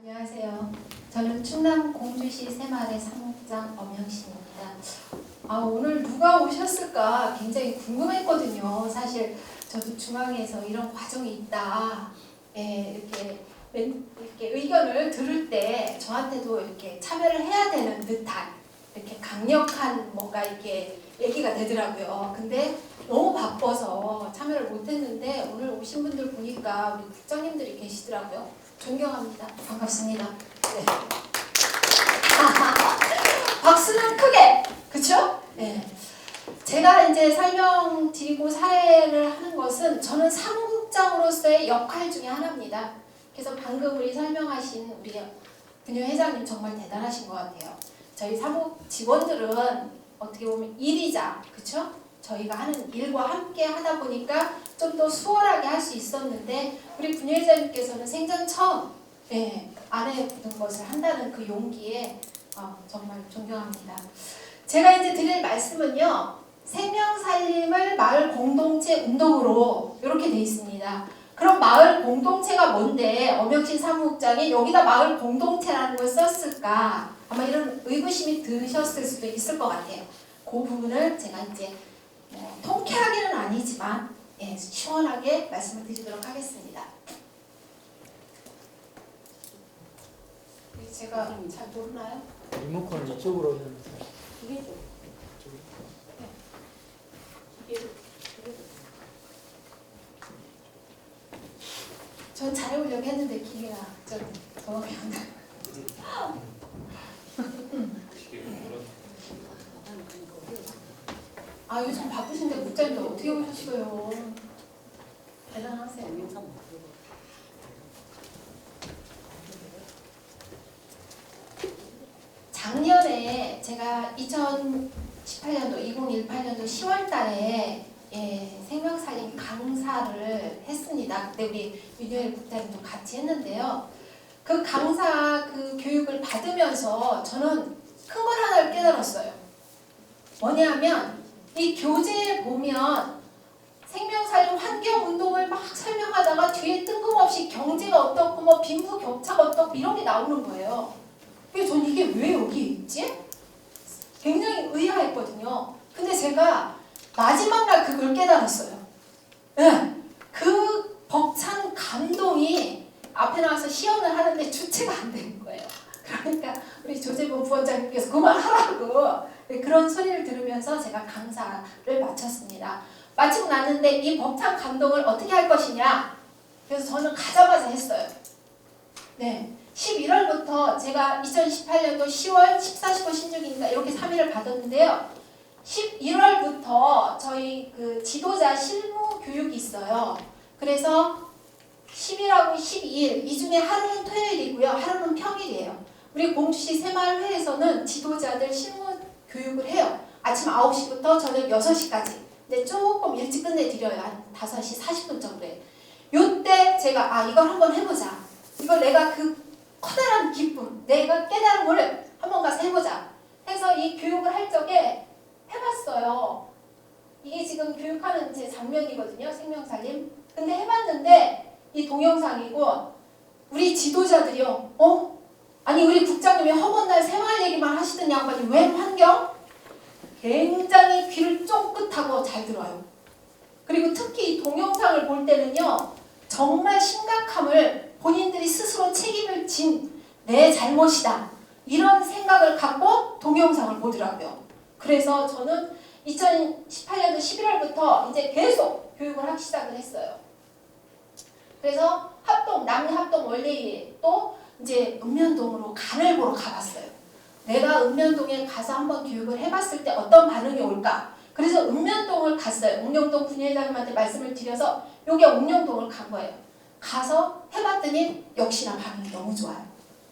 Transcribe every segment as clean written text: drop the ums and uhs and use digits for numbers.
안녕하세요. 저는 충남 공주시 새마을의 사무국장 엄영신입니다. 오늘 누가 오셨을까 굉장히 궁금했거든요. 사실 저도 중앙에서 이런 과정이 있다. 이렇게 의견을 들을 때 저한테도 이렇게 참여를 해야 되는 듯한 이렇게 강력한 뭔가 이렇게 얘기가 되더라고요. 근데 너무 바빠서 참여를 못했는데 오늘 오신 분들 보니까 우리 국장님들이 계시더라고요. 존경합니다. 반갑습니다. 네. 박수는 크게, 그렇죠? 네. 제가 이제 설명드리고 사례를 하는 것은 저는 사무국장으로서의 역할 중에 하나입니다. 그래서 방금 우리 설명하신 우리 분유 회장님 정말 대단하신 것 같아요. 저희 사무국 직원들은 어떻게 보면 일이자, 그렇죠? 저희가 하는 일과 함께 하다 보니까 좀 더 수월하게 할 수 있었는데 우리 분유 회장님께서는 생전 처음 아내 묻은 것을 한다는 그 용기에 정말 존경합니다. 제가 이제 드릴 말씀은요. 생명살림을 마을 공동체 운동으로 이렇게 돼 있습니다. 그럼 마을 공동체가 뭔데 엄영신 사무국장이 여기다 마을 공동체라는 걸 썼을까? 아마 이런 의구심이 드셨을 수도 있을 것 같아요. 그 부분을 제가 이제 통쾌하게는 아니지만 시원하게 말씀을 드리도록 하겠습니다. 제가 잘 모르나요? 리모컨을 이쪽으로 하면 이게 전 잘해보려고 했는데 기계가 좀 더럽게 안 돼. 요즘 바쁘신데 국장님도 어떻게 오셨어요? 대단하세요. 작년에 제가 2018년도 2018년도 10월 달에 생명살림 강사를 했습니다. 그때 우리 윤여일 국장님도 같이 했는데요. 그 강사 그 교육을 받으면서 저는 큰 걸 하나를 깨달았어요. 뭐냐면 이 교재에 보면 생명살림 환경운동을 막 설명하다가 뒤에 뜬금없이 경제가 어떻고 뭐 빈부격차가 어떻고 이런 게 나오는 거예요. 그래서 전 이게 왜 여기 있지? 굉장히 의아했거든요. 근데 제가 마지막 날 그걸 깨달았어요. 그 벅찬 감동이 앞에 나와서 시연을 하는데 주체가 안 되는 거예요. 그러니까 우리 조재범 부원장님께서 그만하라고 그런 소리를 들으면서 제가 강사를 마쳤습니다. 마치고 났는데 이 벅찬 감동을 어떻게 할 것이냐? 그래서 저는 가자마자 했어요. 11월부터 제가 2018년도 10월 14, 15 신주기인가 이렇게 3일을 받았는데요. 11월부터 저희 그 지도자 실무 교육이 있어요. 그래서 10일하고 12일 이 중에 하루는 토요일이고요. 하루는 평일이에요. 우리 공주시 새마을회에서는 지도자들 실무 교육을 해요. 아침 9시부터 저녁 6시까지. 근데 조금 일찍 끝내드려요. 한 5시 40분 정도에. 요때 제가 이걸 한번 해보자. 이걸 내가 그 커다란 기쁨, 내가 깨달은 거를 한번 가서 해보자. 해서 이 교육을 할 적에 해봤어요. 이게 지금 교육하는 제 장면이거든요. 생명살림. 근데 해봤는데 이 동영상이고 우리 지도자들이요. 아니 우리 국장님이 허먼날 새마을 얘기만 하시던 양반이 웬 환경? 굉장히 귀를 쫑긋하고 잘 들어요. 그리고 특히 이 동영상을 볼 때는요. 정말 심각함을 본인들이 스스로 책임을 진 내 잘못이다. 이런 생각을 갖고 동영상을 보더라고요. 그래서 저는 2018년도 11월부터 이제 계속 교육을 하기 시작을 했어요. 그래서 남해합동 원래에 또 이제 읍면동으로 간을 보러 가봤어요. 내가 읍면동에 가서 한번 교육을 해봤을 때 어떤 반응이 올까? 그래서 읍면동을 갔어요. 옥룡동 분회장님한테 말씀을 드려서 여기 옥룡동을 간 거예요. 가서 해봤더니 역시나 반응이 너무 좋아요.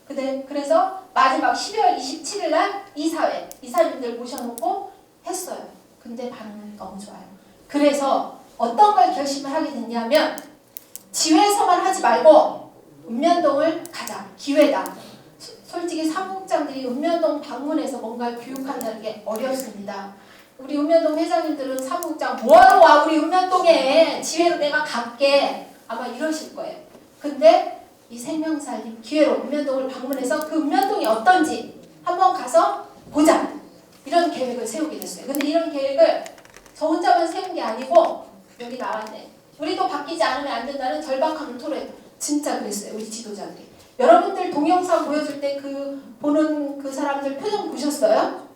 그래서 마지막 12월 27일 날 이사님들 모셔놓고 했어요. 근데 반응은 너무 좋아요. 그래서 어떤 걸 결심을 하게 됐냐면 지회에서만 하지 말고 읍면동을 가자. 기회다. 솔직히 사무국장들이 읍면동 방문해서 뭔가 교육한다는 게 어렵습니다. 우리 읍면동 회장님들은 사무국장 뭐하러 와 우리 읍면동에 지회로 내가 갈게 아마 이러실 거예요. 근데 이 생명살림 기회로 읍면동을 방문해서 그 읍면동이 어떤지 한번 가서 보자. 이런 계획을 세우게 됐어요. 근데 이런 계획을 저 혼자만 세운 게 아니고 여기 나왔네. 우리도 바뀌지 않으면 안 된다는 절박함을 토로해. 진짜 그랬어요. 우리 지도자들이. 여러분들 동영상 보여줄 때 그 보는 그 사람들 표정 보셨어요?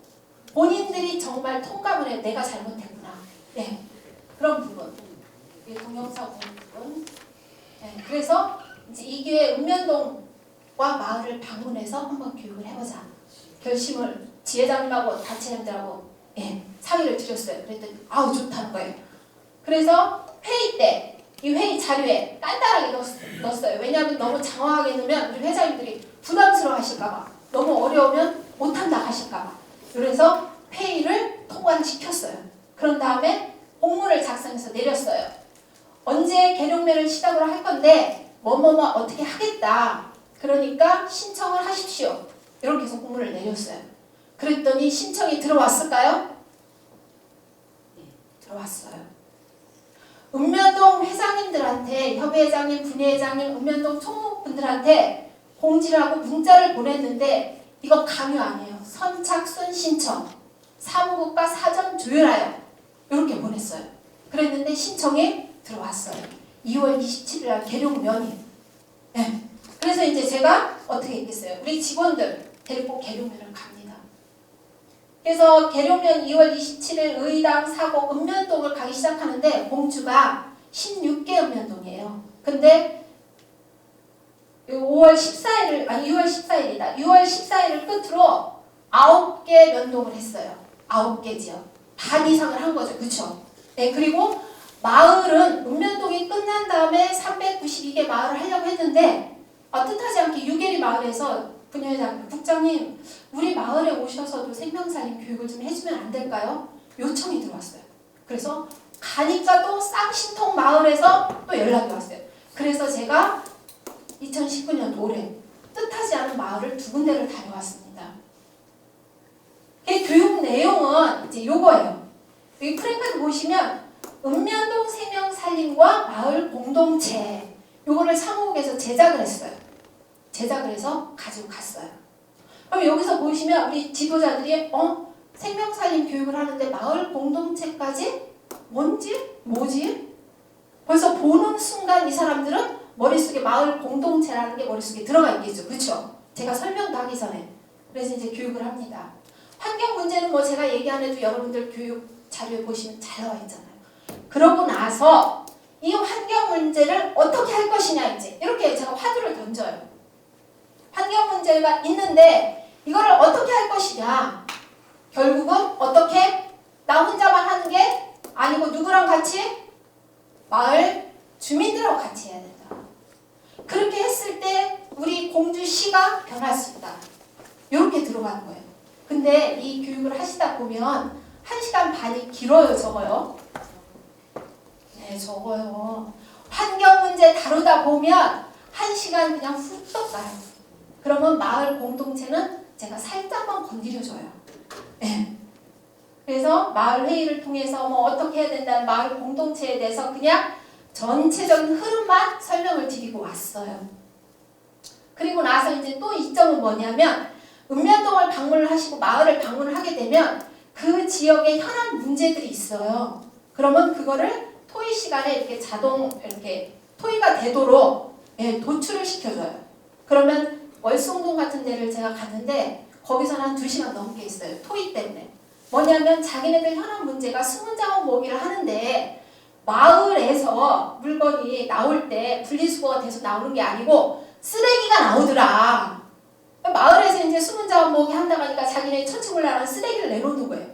본인들이 정말 통감을 해. 내가 잘못했구나. 네. 그런 부분. 이 동영상 보는 부분. 네. 그래서 이제 이 기회에 읍면동과 마을을 방문해서 한번 교육을 해보자. 결심을 지회장님하고 단체장들하고 상의를 드렸어요. 그랬더니 아우 좋다는 거예요. 그래서 회의 때 이 회의 자료에 간단하게 넣었어요. 왜냐하면 너무 장황하게 넣으면 우리 회장님들이 부담스러워 하실까봐, 너무 어려우면 못한다 하실까봐. 그래서 회의를 통과를 시켰어요. 그런 다음에 공문을 작성해서 내렸어요. 언제 계룡면을 시작으로 할 건데 뭐뭐뭐 어떻게 하겠다. 그러니까 신청을 하십시오. 이렇게 해서 공문을 내렸어요. 그랬더니 신청이 들어왔을까요? 네, 들어왔어요. 읍면동 회장님들한테, 협의회장님, 분회장님, 읍면동 총무분들한테 공지를 하고 문자를 보냈는데 이거 강요 아니에요. 선착순 신청, 사무국과 사전 조율하여 이렇게 보냈어요. 그랬는데 신청이 들어왔어요. 2월 27일 날 계룡면이. 네. 그래서 이제 제가 어떻게 했겠어요? 우리 직원들 데리고 계룡면을 갑니다. 그래서 계룡면 2월 27일 의당 사고 읍면동을 가기 시작하는데 공주가 16개 읍면동이에요. 근데 6월 14일이다. 6월 14일을 끝으로 9개 면동을 했어요. 9개 지역. 반 이상을 한 거죠. 그쵸? 네, 그리고 마을은 읍면동이 끝난 다음에 392개 마을을 하려고 했는데 뜻하지 않게 유계리 마을에서 분회장, 국장님 우리 마을에 오셔서도 생명살림 교육을 좀 해주면 안 될까요? 요청이 들어왔어요. 그래서 가니까 또 쌍신통 마을에서 또 연락이 왔어요. 그래서 제가 2019년 올해 뜻하지 않은 마을을 2군데를 다녀왔습니다. 그 교육 내용은 이제 요거예요. 여기 프랭카드 보시면 읍면동 생명살림과 마을 공동체 요거를 사무국에서 제작을 했어요. 제작을 해서 가지고 갔어요. 그럼 여기서 보시면 우리 지도자들이 생명살림 교육을 하는데 마을 공동체까지 뭐지? 벌써 보는 순간 이 사람들은 머릿속에 마을 공동체라는 게 머릿속에 들어가 있겠죠. 그렇죠? 제가 설명도 하기 전에. 그래서 이제 교육을 합니다. 환경 문제는 뭐 제가 얘기 안 해도 여러분들 교육 자료에 보시면 잘 나와 있잖아요. 그러고 나서 이 환경 문제를 어떻게 할 것이냐 이제 이렇게 제가 화두를 던져요. 환경 문제가 있는데 이거를 어떻게 할 것이냐. 결국은 어떻게? 나 혼자만 하는 게 아니고 누구랑 같이? 마을 주민들하고 같이 해야 된다. 그렇게 했을 때 우리 공주시가 변할 수 있다. 이렇게 들어가는 거예요. 근데 이 교육을 하시다 보면 1시간 반이 길어요. 적어요. 네, 적어요. 환경 문제 다루다 보면 1시간 그냥 훌떡 가요. 그러면 마을 공동체는 제가 살짝만 건드려줘요. 네. 그래서 마을 회의를 통해서 뭐 어떻게 해야 된다는 마을 공동체에 대해서 그냥 전체적인 흐름만 설명을 드리고 왔어요. 그리고 나서 이제 또 이점은 뭐냐면 읍면동을 방문을 하시고 마을을 방문을 하게 되면 그 지역에 현안 문제들이 있어요. 그러면 그거를 토의 시간에 이렇게 이렇게 토의가 되도록 도출을 시켜줘요. 그러면 월송동 같은 데를 제가 갔는데 거기서는 한 2시간 넘게 있어요. 토의 때문에. 뭐냐면 자기네들 현안 문제가 수문작업 모기를 하는데 마을에서 물건이 나올 때 분리수거가 돼서 나오는 게 아니고 쓰레기가 나오더라. 마을에서 이제 수문작업 모기 한다고 하니까 자기네 천추물란한 쓰레기를 내놓는 거예요.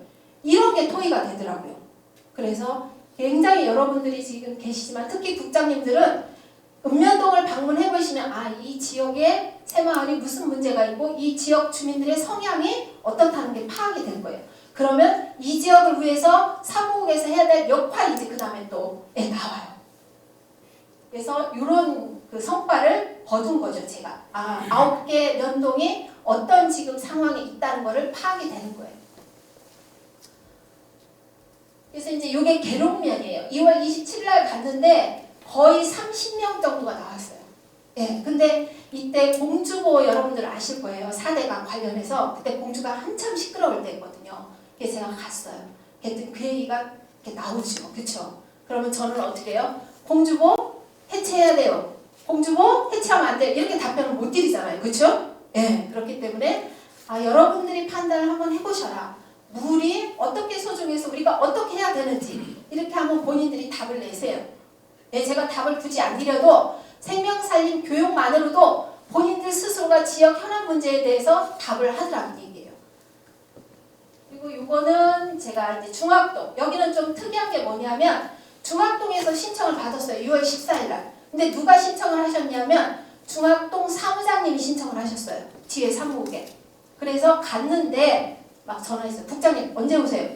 이런 게 토의가 되더라고요. 그래서 굉장히 여러분들이 지금 계시지만 특히 국장님들은 읍면동을 방문해 보시면 이 지역에 새마을이 무슨 문제가 있고 이 지역 주민들의 성향이 어떻다는 게 파악이 될 거예요. 그러면 이 지역을 위해서 사무국에서 해야 될 역할이 이제 그 다음에 또 나와요. 그래서 이런 그 성과를 거둔 거죠. 제가 9개 면동이 어떤 지금 상황에 있다는 거를 파악이 되는 거예요. 그래서 이제 이게 계룡면이에요. 2월 27일 날 갔는데 거의 30명 정도가 나왔어요. 예, 근데 이때 공주보 여러분들 아실 거예요. 4대강 관련해서 그때 공주가 한참 시끄러울 때거든요. 그래서 제가 갔어요. 그랬더니 그 얘기가 이렇게 나오죠. 그쵸? 그러면 저는 어떻게 해요? 공주보 해체해야 돼요. 공주보 해체하면 안 돼요. 이렇게 답변을 못 드리잖아요. 그쵸? 예, 그렇기 때문에 여러분들이 판단을 한번 해보셔라. 물이 어떻게 소중해서 우리가 어떻게 해야 되는지 이렇게 한번 본인들이 답을 내세요. 예, 제가 답을 굳이 안 드려도 생명살림 교육만으로도 본인들 스스로가 지역 현안 문제에 대해서 답을 하더라는 얘기예요. 그리고 이거는 제가 이제 중학동, 여기는 좀 특이한 게 뭐냐면 중학동에서 신청을 받았어요. 6월 14일 날. 근데 누가 신청을 하셨냐면 중학동 사무장님이 신청을 하셨어요. 뒤에 사무국에. 그래서 갔는데 막 전화했어요. 국장님 언제 오세요?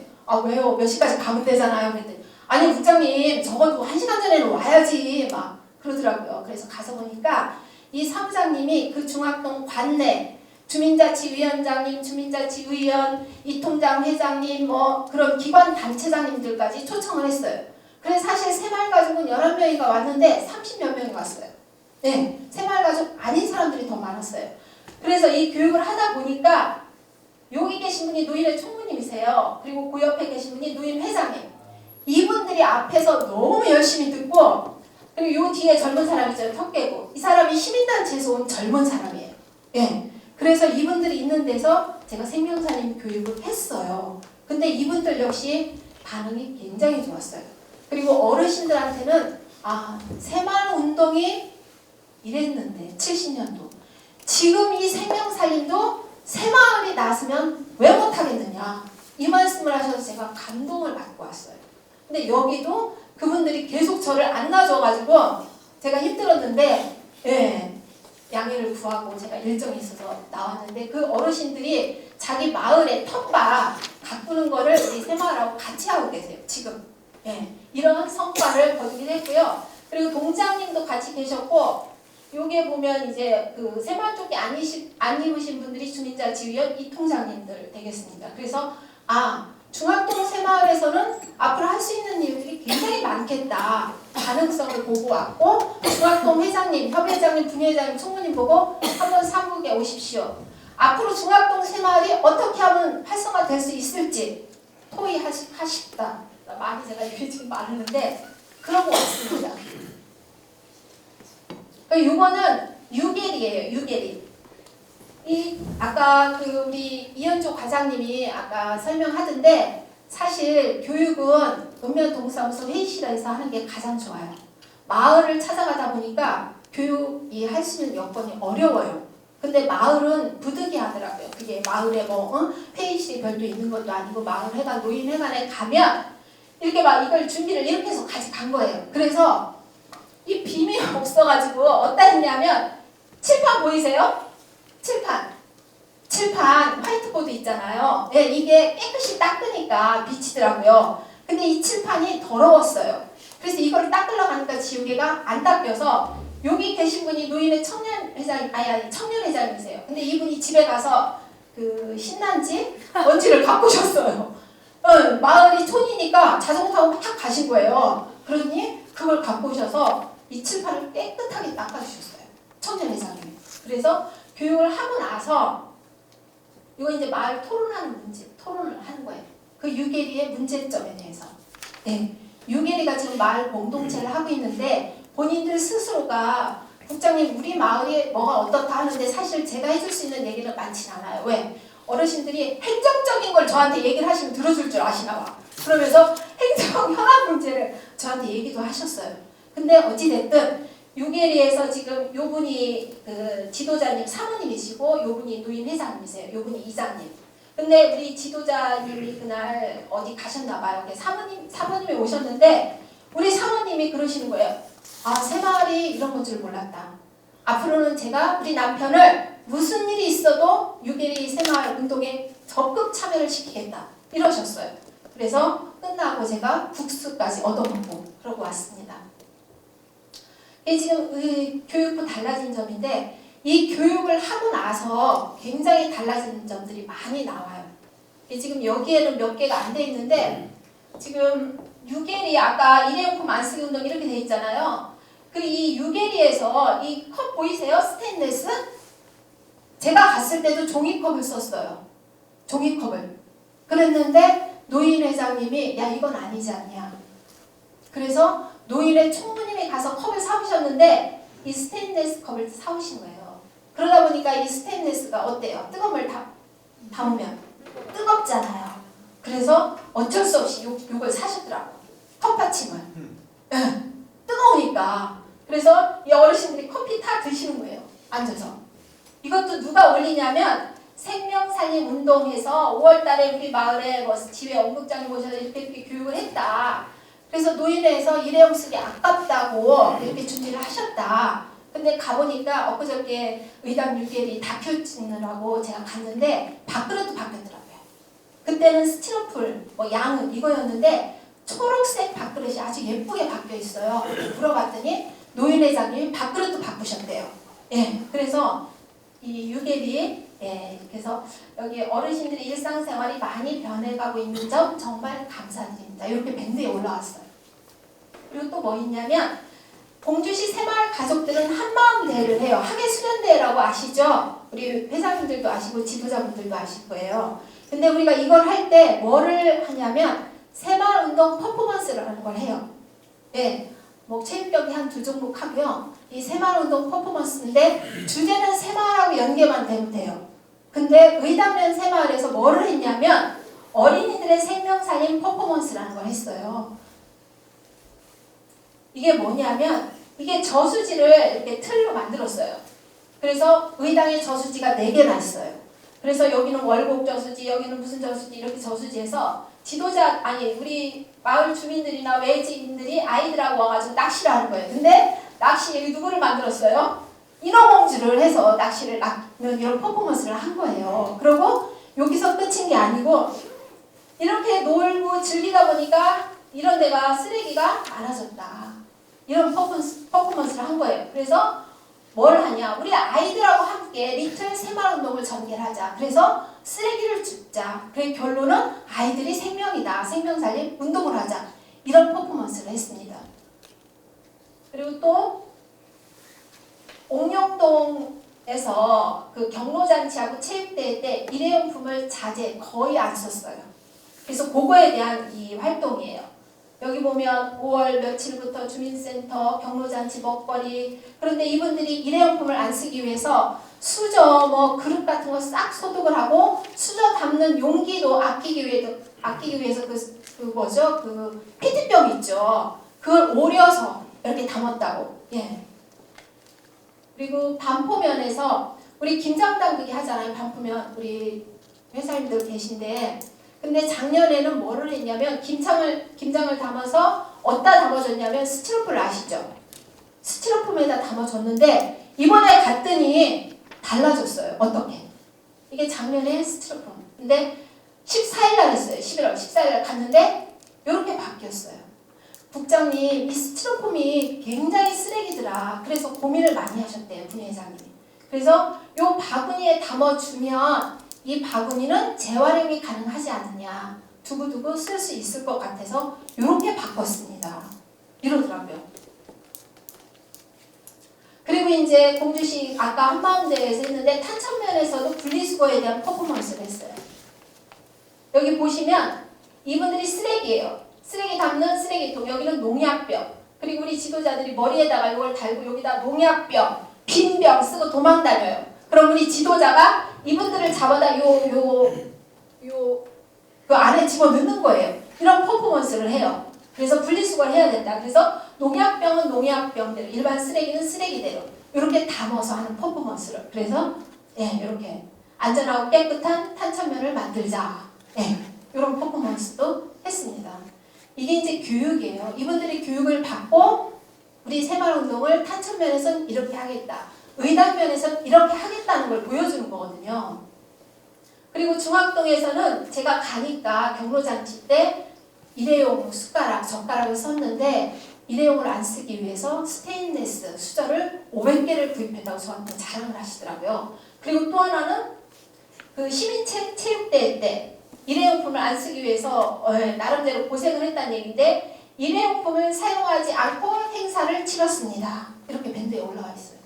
왜요? 몇 시까지 가면 되잖아요. 그랬더니 아니 국장님 적어도 1시간 전에는 와야지 막 그러더라고요. 그래서 가서 보니까 이 사무장님이 그 중학동 관내 주민자치위원장님, 주민자치의원, 이통장 회장님 뭐 그런 기관 단체장님들까지 초청을 했어요. 그래서 사실 새마을가족은 11명이가 왔는데 30몇 명이 왔어요. 네, 새마을가족 아닌 사람들이 더 많았어요. 그래서 이 교육을 하다 보니까 여기 계신 분이 노인회 총무님이세요. 그리고 그 옆에 계신 분이 노인 회장님. 이분들이 앞에서 너무 열심히 듣고 그리고 요 뒤에 젊은 사람 있잖아요. 턱깨고 이 사람이 시민단체에서 온 젊은 사람이에요. 예. 그래서 이분들이 있는 데서 제가 생명살림 교육을 했어요. 근데 이분들 역시 반응이 굉장히 좋았어요. 그리고 어르신들한테는 새마을운동이 이랬는데 70년도 지금 이 생명살림도 새마을이 나서면 왜 못하겠느냐 이 말씀을 하셔서 제가 감동을 받고 왔어요. 근데 여기도 그분들이 계속 저를 안 놔줘가지고 제가 힘들었는데 예, 양해를 구하고 제가 일정이 있어서 나왔는데 그 어르신들이 자기 마을의 텃밭 가꾸는 거를 우리 새마을하고 같이 하고 계세요. 지금 예, 이런 성과를 거두긴 했고요. 그리고 동장님도 같이 계셨고 여기에 보면 이제 그 새마을 쪽에 안 입으신 분들이 주민자치위원 이통장님들 되겠습니다. 그래서 중학동 새마을에서는 앞으로 할 수 있는 일들이 굉장히 많겠다. 가능성을 보고 왔고 중학동 회장님, 협의회장님, 분회장님, 총무님 보고 한번 사무국에 오십시오. 앞으로 중학동 새마을이 어떻게 하면 활성화될 수 있을지 토의하십다. 많이 제가 이렇게 지금 말하는데 그러고 왔습니다. 이거는 유계리예요. 유계리. 아까 우리 이현조 과장님이 아까 설명하던데 사실 교육은 읍면동사무소 회의실에서 하는 게 가장 좋아요. 마을을 찾아가다 보니까 교육이 할 수 있는 여건이 어려워요. 근데 마을은 부득이하더라고요. 그게 마을에 회의실이 별도 있는 것도 아니고 마을회관, 노인회관에 가면 이렇게 막 이걸 준비를 이렇게 해서 같이 간 거예요. 그래서 이 빔이 없어가지고 어디다 했냐면 칠판 보이세요? 칠판 화이트보드 있잖아요. 네, 이게 깨끗이 닦으니까 비치더라고요. 근데 이 칠판이 더러웠어요. 그래서 이거를 닦으려고 하니까 지우개가 안 닦여서 여기 계신 분이 노인의 청년회장이세요. 근데 이분이 집에 가서 그 신난지 먼지를 갖고 오셨어요. 마을이 촌이니까 자전거 타고 막 가신 거예요. 그러더니 그걸 갖고 오셔서 이 칠판을 깨끗하게 닦아주셨어요. 청년회장님이. 그래서 교육을 하고 나서 이거 이제 마을 토론을 하는 거예요. 그 유계리의 문제점에 대해서. 네, 유계리가 지금 마을 공동체를 하고 있는데 본인들 스스로가 국장님 우리 마을이 뭐가 어떻다 하는데 사실 제가 해줄 수 있는 얘기는 많진 않아요. 왜? 어르신들이 행정적인 걸 저한테 얘기를 하시면 들어줄 줄 아시나 봐. 그러면서 행정 현안 문제를 저한테 얘기도 하셨어요. 근데 어찌됐든 유계리에서 지금 요분이 그 지도자님 사모님이시고 요분이 노인 회장님이세요. 요분이 이장님. 근데 우리 지도자님이 그날 어디 가셨나 봐요. 사모님이 오셨는데 우리 사모님이 그러시는 거예요. 새마을이 이런 건 줄 몰랐다. 앞으로는 제가 우리 남편을 무슨 일이 있어도 유계리 새마을 운동에 적극 참여를 시키겠다. 이러셨어요. 그래서 끝나고 제가 국수까지 얻어먹고 그러고 왔습니다. 이게 지금 교육부 달라진 점인데 이 교육을 하고 나서 굉장히 달라진 점들이 많이 나와요. 지금 여기에는 몇 개가 안 돼 있는데 지금 유계리 아까 일회용품 안 쓰기 운동 이렇게 돼 있잖아요. 그 이 유게리에서 이 컵 보이세요? 스테인레스? 제가 갔을 때도 종이컵을 썼어요. 종이컵을. 그랬는데 노인 회장님이 야 이건 아니지 않냐. 그래서 노인회 총무님이 가서 컵을 사오셨는데 이 스테인레스 컵을 사오신 거예요. 그러다 보니까 이 스테인레스가 어때요? 뜨거운 물 담으면 뜨겁잖아요. 그래서 어쩔 수 없이 요걸 사셨더라고. 컵받침을. 뜨거우니까. 그래서 이 어르신들이 커피 다 드시는 거예요. 앉아서. 이것도 누가 올리냐면 생명살림운동에서 5월달에 우리 마을에 뭐 지회 원국장님 모셔서 이렇게 교육을 했다. 그래서 노인회에서 일회용 쓰기 아깝다고 이렇게 준비를 하셨다. 근데 가보니까 엊그저께 의당 유겔이 다큐 찍느라고 제가 갔는데 밥그릇도 바뀌었더라고요. 그때는 스티로폴, 뭐 양은 이거였는데 초록색 밥그릇이 아주 예쁘게 바뀌어 있어요. 물어봤더니 노인회장님이 밥그릇도 바꾸셨대요. 예, 그래서 이 유겔이 그래서 여기 어르신들의 일상생활이 많이 변해가고 있는 점 정말 감사드립니다. 이렇게 밴드에 올라왔어요. 그리고 또 뭐 있냐면 봉주시 새마을 가족들은 한마음 대회를 해요. 학예 수련대회라고 아시죠? 우리 회장님들도 아시고 지도자분들도 아실 거예요. 근데 우리가 이걸 할 때 뭐를 하냐면 새마을 운동 퍼포먼스라는 걸 해요. 예, 뭐 체육경기 한 2종목 하고요. 이 새마을 운동 퍼포먼스인데 주제는 새마을하고 연계만 되면 돼요. 근데 의담면 새마을에서 뭐를 했냐면 어린이들의 생명살림 퍼포먼스라는 걸 했어요. 이게 뭐냐면 이게 저수지를 이렇게 틀로 만들었어요. 그래서 의당에 저수지가 4개나 있어요. 그래서 여기는 월곡 저수지, 여기는 무슨 저수지 이렇게 저수지에서 지도자 아니 우리 마을 주민들이나 외지인들이 아이들하고 와가지고 낚시를 하는 거예요. 근데 낚시 여기 누구를 만들었어요? 인어공주를 해서 낚시를 낚는 이런 퍼포먼스를 한 거예요. 그리고 여기서 끝인 게 아니고 이렇게 놀고 즐기다 보니까 이런 데가 쓰레기가 많아졌다. 이런 퍼포먼스를 한 거예요. 그래서 뭘 하냐? 우리 아이들하고 함께 리틀 새마을 운동을 전개하자. 그래서 쓰레기를 줍자. 그래 결론은 아이들이 생명이다. 생명살림 운동을 하자. 이런 퍼포먼스를 했습니다. 그리고 또 옥룡동에서 그 경로잔치하고 체육대회 때 일회용품을 거의 안 썼어요. 그래서 그거에 대한 이 활동이에요. 여기 보면 5월 며칠부터 주민센터, 경로잔치, 먹거리 그런데 이분들이 일회용품을 안 쓰기 위해서 수저, 뭐 그릇 같은 거 싹 소독을 하고 수저 담는 용기도 아끼기 위해서 그 뭐죠? 그 페트병 있죠. 그걸 오려서 이렇게 담았다고. 예. 그리고 반포면에서 우리 김장당국이 하잖아요. 반포면 우리 회사님들 계신데 근데 작년에는 뭐를 했냐면 김장을 담아서 어디다 담아줬냐면 스티로폼을 아시죠? 스티로폼에다 담아줬는데 이번에 갔더니 달라졌어요. 어떻게? 이게 작년에 스티로폼. 근데 14일날 했어요. 11월 14일날 갔는데 이렇게 바뀌었어요. 국장님 이 스티로폼이 굉장히 쓰레기더라. 그래서 고민을 많이 하셨대요. 분회장님이. 그래서 요 바구니에 담아주면 이 바구니는 재활용이 가능하지 않느냐. 두고두고 쓸 수 있을 것 같아서 이렇게 바꿨습니다. 이러더라고요. 그리고 이제 공주시 아까 한마음대회에서 했는데 탄천면에서도 분리수거에 대한 퍼포먼스를 했어요. 여기 보시면 이분들이 쓰레기예요. 쓰레기 담는 쓰레기통. 여기는 농약병. 그리고 우리 지도자들이 머리에다가 이걸 달고 여기다 농약병, 빈병 쓰고 도망다녀요. 그럼 우리 지도자가 이분들을 잡아다 그 안에 집어넣는 거예요. 이런 퍼포먼스를 해요. 그래서 분리수거를 해야 된다. 그래서 농약병은 농약병대로, 일반 쓰레기는 쓰레기대로 이렇게 담아서 하는 퍼포먼스를. 그래서 이렇게 안전하고 깨끗한 탄천면을 만들자. 이런 퍼포먼스도 했습니다. 이게 이제 교육이에요. 이분들이 교육을 받고 우리 새마을운동을 탄천면에서는 이렇게 하겠다. 의당면에서는 이렇게 하겠다는 걸 보여주는 거거든요. 그리고 중학동에서는 제가 가니까 경로잔치 때 일회용 숟가락, 젓가락을 썼는데 일회용을 안 쓰기 위해서 스테인레스 수저를 500개를 구입했다고 저한테 자랑을 하시더라고요. 그리고 또 하나는 그 시민체육대회 때 일회용품을 안 쓰기 위해서 나름대로 고생을 했다는 얘기인데 일회용품을 사용하지 않고 행사를 치렀습니다. 이렇게 밴드에 올라와 있어요.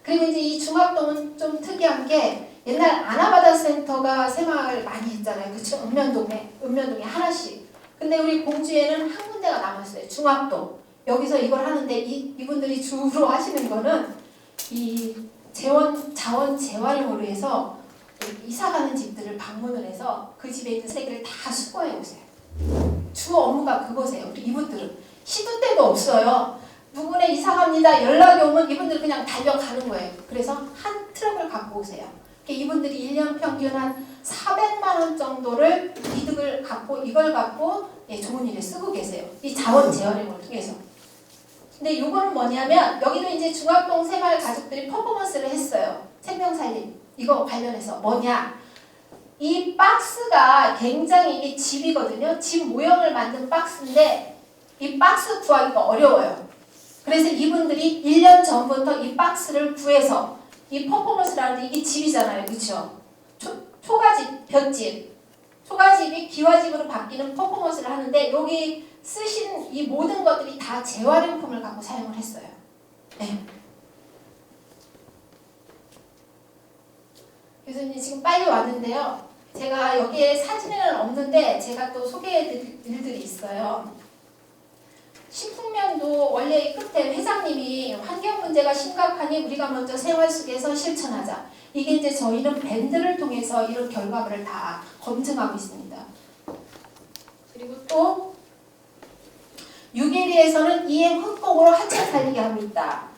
그리고 이제 이 중학동은 좀 특이한 게 옛날 아나바다센터가 새마을 많이 했잖아요. 그쵸? 읍면동에 하나씩. 근데 우리 공주에는 한 군데가 남았어요. 중학동. 여기서 이걸 하는데 이분들이 주로 하시는 거는 이 자원 재활용으로 해서 이사가는 집들을 방문을 해서 그 집에 있는 쓰레기를 다 수거해 오세요. 주 업무가 그거세요. 이분들은 시도 때도 없어요. 누구네 이사갑니다. 연락이 오면 이분들 그냥 달려가는 거예요. 그래서 한 트럭을 갖고 오세요. 이분들이 1년 평균 한 400만 원 정도를 이득을 갖고 이걸 갖고 좋은 일에 쓰고 계세요. 이 자원 재활용을 통해서. 근데 이거는 뭐냐면 여기는 이제 중학동 새마을 가족들이 퍼포먼스를 했어요. 생명살림 이거 관련해서 뭐냐? 이 박스가 굉장히 이게 집이거든요. 집 모형을 만든 박스인데 이 박스 구하기가 어려워요. 그래서 이분들이 1년 전부터 이 박스를 구해서 이 퍼포먼스를 하는데 이게 집이잖아요. 그렇죠? 초가집, 볏집. 초가집이 기와집으로 바뀌는 퍼포먼스를 하는데 여기 쓰신 이 모든 것들이 다 재활용품을 갖고 사용을 했어요. 네. 교수님 지금 빨리 왔는데요. 제가 여기에 사진은 없는데 제가 또 소개해드릴 일들이 있어요. 식품면도 원래 끝에 회장님이 환경 문제가 심각하니 우리가 먼저 생활 속에서 실천하자. 이게 이제 저희는 밴드를 통해서 이런 결과물을 다 검증하고 있습니다. 그리고 또 유계리에서는 EM 흑봉으로 하체 살리게 하고 있다.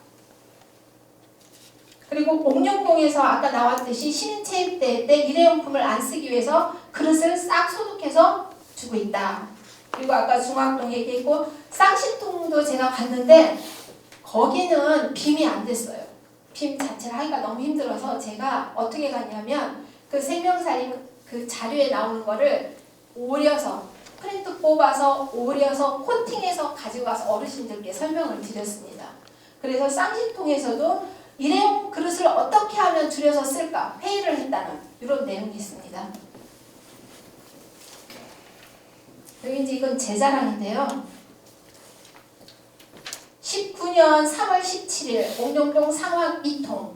그리고 옥룡동에서 아까 나왔듯이 시민체육대회 때 일회용품을 안 쓰기 위해서 그릇을 싹 소독해서 주고 있다. 그리고 아까 중학동 얘기했고 쌍신통도 제가 갔는데 거기는 빔이 안 됐어요. 빔 자체를 하기가 너무 힘들어서 제가 어떻게 갔냐면 그 생명살림 그 자료에 나오는 거를 오려서 프린트 뽑아서 오려서 코팅해서 가지고 가서 어르신들께 설명을 드렸습니다. 그래서 쌍신통에서도 일회용 그릇을 어떻게 하면 줄여서 쓸까 회의를 했다는 이런 내용이 있습니다. 여기 이제 이건 제 자랑인데요. 19년 3월 17일 옥룡동 상황 2통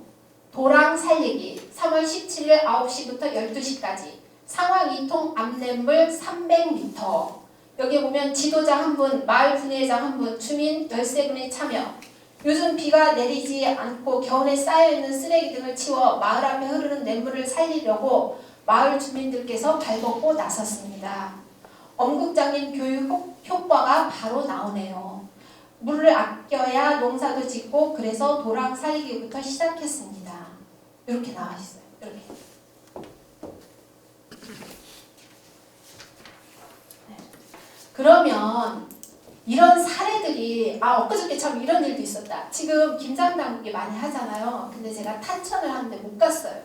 도랑 살리기 3월 17일 9시부터 12시까지 상황 2통 암냇물 300m 여기 보면 지도자 한 분, 마을 분회장 한 분, 주민 13분의 참여 요즘 비가 내리지 않고 겨울에 쌓여있는 쓰레기 등을 치워 마을 앞에 흐르는 냇물을 살리려고 마을 주민들께서 발벗고 나섰습니다. 엄국장님 교육 효과가 바로 나오네요. 물을 아껴야 농사도 짓고 그래서 도랑 살리기부터 시작했습니다. 이렇게 나와 있어요. 이렇게. 네. 그러면 이런 사례들이 엊그저께 참 이런 일도 있었다. 지금 김장당국이 많이 하잖아요. 근데 제가 탄천을 하는데 못 갔어요.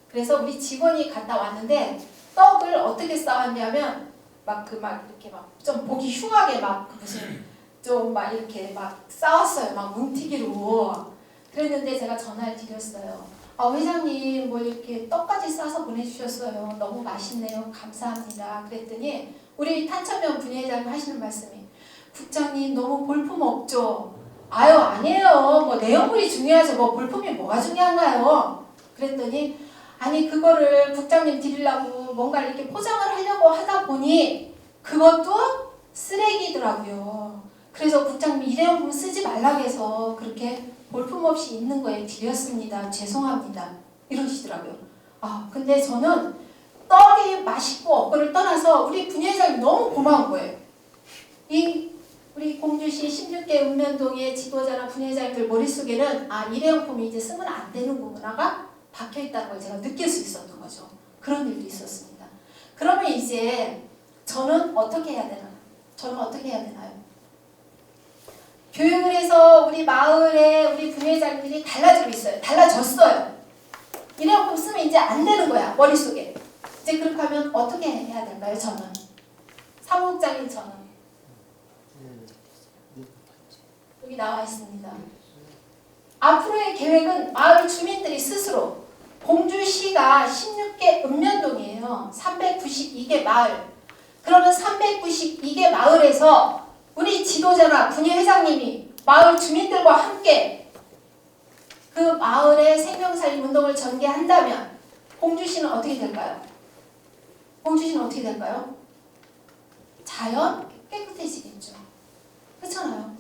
그래서 우리 직원이 갔다 왔는데 떡을 어떻게 싸왔냐면 이렇게 좀 보기 흉하게 무슨 좀 이렇게 싸웠어요. 뭉티기로. 그랬는데 제가 전화를 드렸어요. 회장님 이렇게 떡까지 싸서 보내주셨어요. 너무 맛있네요. 감사합니다. 그랬더니 우리 탄천면 분회장님 하시는 말씀이 국장님 너무 볼품 없죠? 아니에요. 내용물이 중요하죠. 볼품이 뭐가 중요한가요? 그랬더니 아니 그거를 국장님 드리려고 뭔가를 이렇게 포장을 하려고 하다 보니 그것도 쓰레기더라고요. 그래서 국장님 일회용품 쓰지 말라고 해서 그렇게 볼품 없이 있는 거에 드렸습니다. 죄송합니다. 이러시더라고요. 근데 저는 떡이 맛있고 없고를 떠나서 우리 분회장님 너무 고마운 거예요. 우리 공주시 16개 읍면동의 지도자나 분회장님들 머릿속에는 일회용품이 이제 쓰면 안 되는구나가 박혀있다는 걸 제가 느낄 수 있었던 거죠. 그런 일도 있었습니다. 그러면 이제 저는 어떻게 해야 되나요? 교육을 해서 우리 마을에 우리 분회장님들이 달라지고 있어요. 달라졌어요. 일회용품 쓰면 이제 안 되는 거야. 머릿속에. 이제 그렇게 하면 어떻게 해야 될까요? 저는. 사무국장인 저는. 여기 나와 있습니다. 앞으로의 계획은 마을 주민들이 스스로 공주시가 16개 읍면동이에요. 392개 마을. 그러면 392개 마을에서 우리 지도자나 분회회장님이 마을 주민들과 함께 그 마을의 생명살림 운동을 전개한다면 공주시는 어떻게 될까요? 공주시는 어떻게 될까요? 자연 깨끗해지겠죠. 그렇잖아요.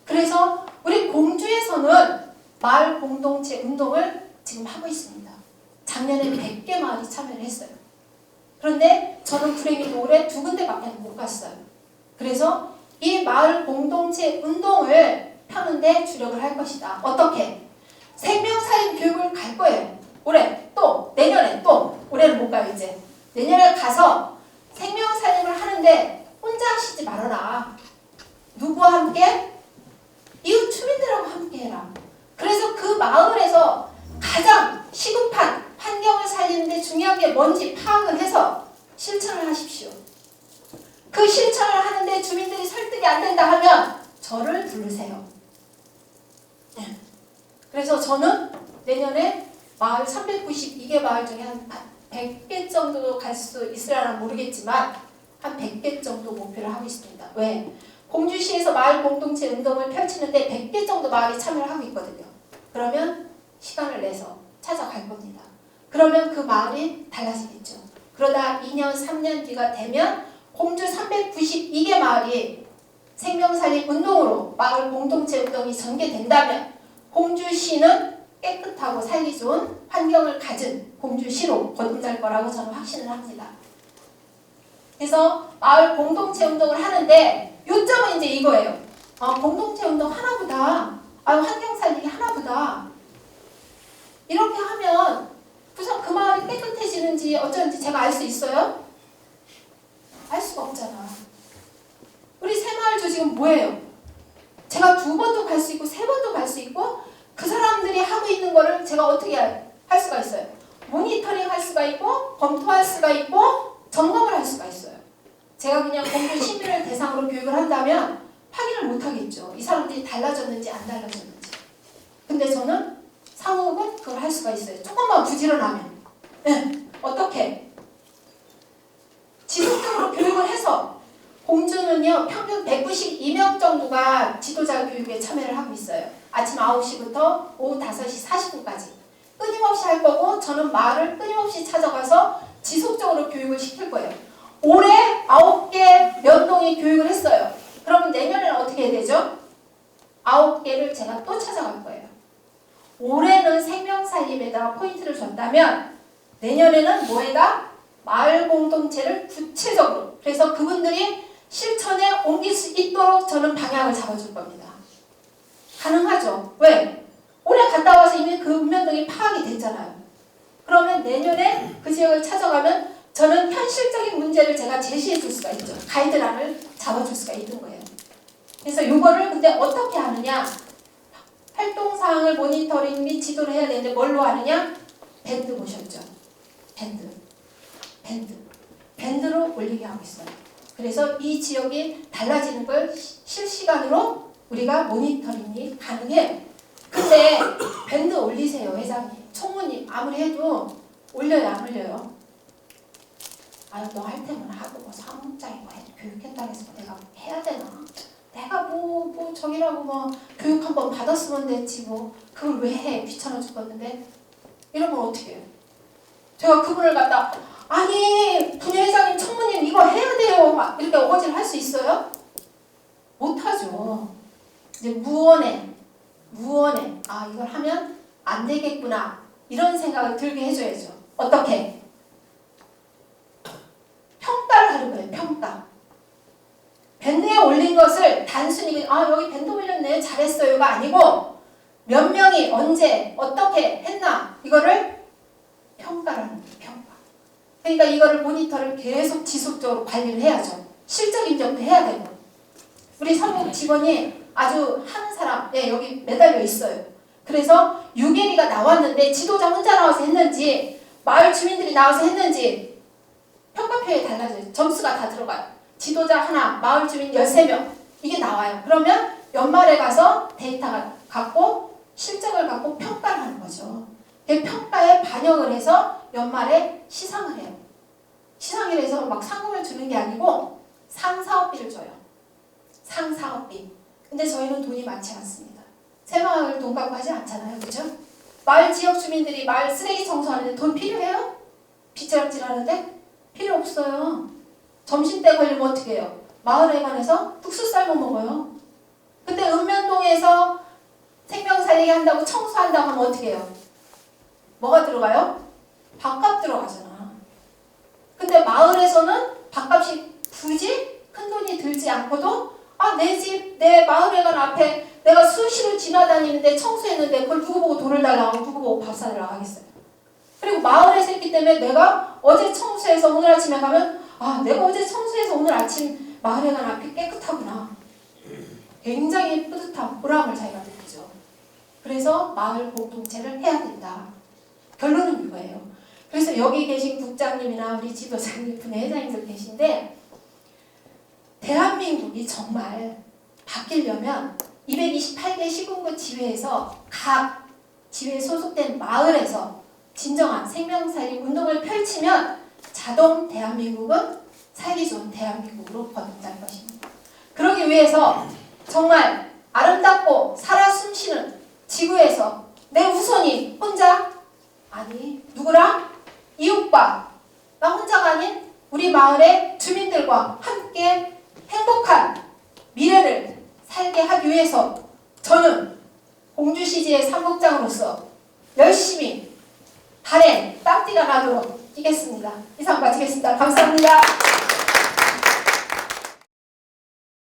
그래서 우리 공주에서는 마을 공동체 운동을 지금 하고 있습니다. 작년에 100개 마을이 참여를 했어요. 그런데 저는 불행히도 올해 2군데밖에 못 갔어요. 그래서 이 마을 공동체 운동을 펴는데 주력을 할 것이다. 어떻게? 생명살림 교육을 갈 거예요. 올해 또 내년에 또 올해는 못 가요 이제. 내년에 가서 생명살림을 하는데 혼자 하시지 말아라. 누구와 함께? 이웃 주민들하고 함께 해라. 그래서 그 마을에서 가장 시급한 환경을 살리는데 중요한 게 뭔지 파악을 해서 실천을 하십시오. 그 실천을 하는데 주민들이 설득이 안 된다 하면 저를 부르세요. 네. 그래서 저는 내년에 마을 392개 마을 중에 한 100개 정도 갈 수 있으려나 모르겠지만 한 100개 정도 목표를 하고 있습니다. 왜? 공주시에서 마을 공동체 운동을 펼치는데 100개 정도 마을이 참여를 하고 있거든요. 그러면 시간을 내서 찾아갈 겁니다. 그러면 그 마을이 달라지겠죠. 그러다 2년, 3년 뒤가 되면 공주 392개 마을이 생명살림 운동으로 마을 공동체 운동이 전개된다면 공주시는 깨끗하고 살기 좋은 환경을 가진 공주시로 거듭날 거라고 저는 확신을 합니다. 그래서 마을 공동체 운동을 하는데 요점은 이제 이거예요. 공동체 운동 하나보다 환경 살리기 하나보다 이렇게 하면 우선 그 마을이 깨끗해지는지 어쩌는지 제가 알 수 있어요? 알 수가 없잖아. 우리 새마을도 지금 뭐예요? 제가 2번도 갈 수 있고 3번도 갈 수 있고 그 사람들이 하고 있는 거를 제가 어떻게 할 수가 있어요? 모니터링 할 수가 있고 검토할 수가 있고 점검을 할 수가 있어요. 제가 그냥 공주 시민을 대상으로 교육을 한다면 확인을 못 하겠죠. 이 사람들이 달라졌는지 안 달라졌는지. 근데 저는 상호흡은 그걸 할 수가 있어요. 조금만 부지런하면. 네. 어떻게? 지속적으로 교육을 해서 공주는요 평균 192명 정도가 지도자 교육에 참여를 하고 있어요. 아침 9시부터 오후 5시 40분까지 끊임없이 할 거고 저는 마을을 끊임없이 찾아가서 지속적으로 교육을 시킬 거예요. 올해 9개 면동이 교육을 했어요. 그러면 내년에는 어떻게 해야 되죠? 9개를 제가 또 찾아갈 거예요. 올해는 생명살림에다가 포인트를 줬다면 내년에는 뭐에다? 마을 공동체를 구체적으로 그래서 그분들이 실천에 옮길 수 있도록 저는 방향을 잡아줄 겁니다. 가능하죠? 왜? 올해 갔다 와서 이미 그 운명동이 파악이 됐잖아요. 그러면 내년에 그 지역을 찾아가면 저는 현실적인 문제를 제가 제시해 줄 수가 있죠. 가이드라인을 잡아줄 수가 있는 거예요. 그래서 이거를 근데 어떻게 하느냐? 활동사항을 모니터링 및 지도를 해야 되는데 뭘로 하느냐? 밴드 보셨죠? 밴드로 올리게 하고 있어요. 그래서 이 지역이 달라지는 걸 실시간으로 우리가 모니터링이 가능해요. 근데 밴드 올리세요, 회장님. 총무님 아무리 해도 올려요, 안 올려요? 너 할 때면 하고 뭐 사무장이고 교육했다고 해서 내가 해야 되나? 내가 뭐 저기라고 뭐 교육 한번 받았으면 됐지 뭐 그걸 왜 해? 귀찮아 죽겠는데 이러면 어떻게 해요? 제가 그분을 갖다 아니 분회장님 총무님 이거 해야 돼요 막 이렇게 어거지를 할 수 있어요? 못하죠. 이제 무언에 이걸 하면 안 되겠구나 이런 생각을 들게 해줘야죠. 어떻게? 평가를 하는 거예요. 평가. 밴드에 올린 것을 단순히 여기 밴드 올렸네 잘했어요가 아니고 몇 명이 언제 어떻게 했나 이거를 평가를 하는 거예요. 평가. 그러니까 이거를 모니터를 계속 지속적으로 관리를 해야죠. 실적 인정도 해야 되고 우리 성국 직원이 아주 하는 사람 여기 매달려 있어요. 그래서 6일이가 나왔는데 지도자 혼자 나와서 했는지 마을 주민들이 나와서 했는지 평가표에 달라져요. 점수가 다 들어가요. 지도자 하나, 마을 주민 13명 이게 나와요. 그러면 연말에 가서 데이터가 갖고 실적을 갖고 평가를 하는 거죠. 그 평가에 반영을 해서 연말에 시상을 해요. 시상일에서 막 상금을 주는 게 아니고 상사업비를 줘요. 상사업비. 근데 저희는 돈이 많지 않습니다. 새마을 돈 갖고 하지 않잖아요. 그죠? 마을 지역 주민들이 마을 쓰레기 청소하는데 돈 필요해요? 빗자락질 하는데? 필요 없어요. 점심때 걸리면 어떻게 해요? 마을에 관해서 국수 삶아 먹어요. 근데 읍면동에서 생명살리기 한다고 청소한다고 하면 어떻게 해요? 뭐가 들어가요? 밥값 들어가잖아. 근데 마을에서는 밥값이 굳이 큰 돈이 들지 않고도 내 집, 내 마을회관 앞에 내가 수시로 지나다니는데 청소했는데 그걸 누구 보고 돈을 달라고 하고 누구 보고 밥 사달라고 하겠어요. 그리고 마을에서 했기 때문에 내가 어제 청소해서 오늘 아침에 가면 내가 어제 청소해서 오늘 아침 마을회관 앞이 깨끗하구나. 굉장히 뿌듯한 보람을 자기가 느끼죠. 그래서 마을 공동체를 해야 된다. 결론은 이거예요. 그래서 여기 계신 국장님이나 우리 지도자님, 분회장님들 계신데 대한민국이 정말 바뀌려면 228개 시군구 지회에서 각 지회에 소속된 마을에서 진정한 생명살리 운동을 펼치면 자동 대한민국은 살기 좋은 대한민국으로 거듭날 것입니다. 그러기 위해서 정말 아름답고 살아 숨쉬는 지구에서 내 우선이 혼자? 아니, 누구랑? 이웃과 나 혼자가 아닌 우리 마을의 주민들과 함께 행복한 미래를 살게 하기 위해서 저는 공주시지의 사무국장으로서 열심히 발에 땀띠가 나도록 뛰겠습니다. 이상 마치겠습니다. 감사합니다.